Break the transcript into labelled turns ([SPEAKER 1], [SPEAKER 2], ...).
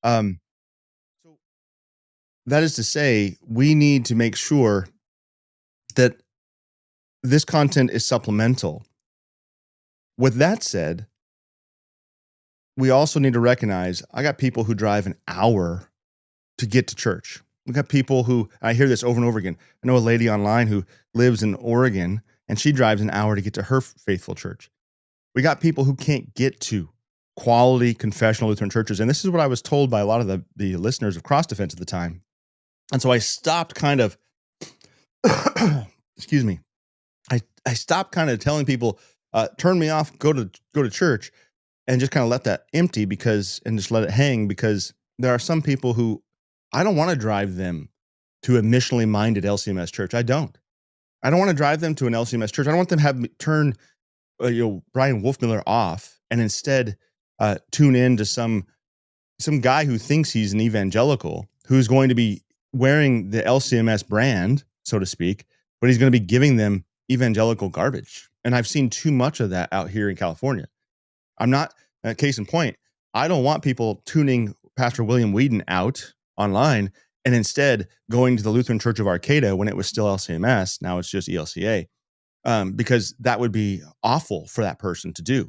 [SPEAKER 1] Um, so that is to say, we need to make sure that this content is supplemental. With that said, we also need to recognize I got people who drive an hour to get to church. We got people who I hear this over and over again. I know a lady online who lives in Oregon and she drives an hour to get to her faithful church. We got people who can't get to quality confessional Lutheran churches. And this is what I was told by a lot of the listeners of Cross Defense at the time. And so I stopped kind of, excuse me, I stopped kind of telling people, turn me off, go to church, and just kind of let that empty and just let it hang because there are some people who I don't want to drive them to a missionally minded LCMS church. I don't. I don't want to drive them to an LCMS church. I don't want them to have me turn Brian Wolfmiller off and instead tune in to some guy who thinks he's an evangelical who's going to be wearing the LCMS brand, so to speak, but he's going to be giving them evangelical garbage. And I've seen too much of that out here in California. I'm not, case in point, I don't want people tuning Pastor William Whedon out online and instead going to the Lutheran Church of Arcata when it was still LCMS. Now it's just ELCA, because that would be awful for that person to do.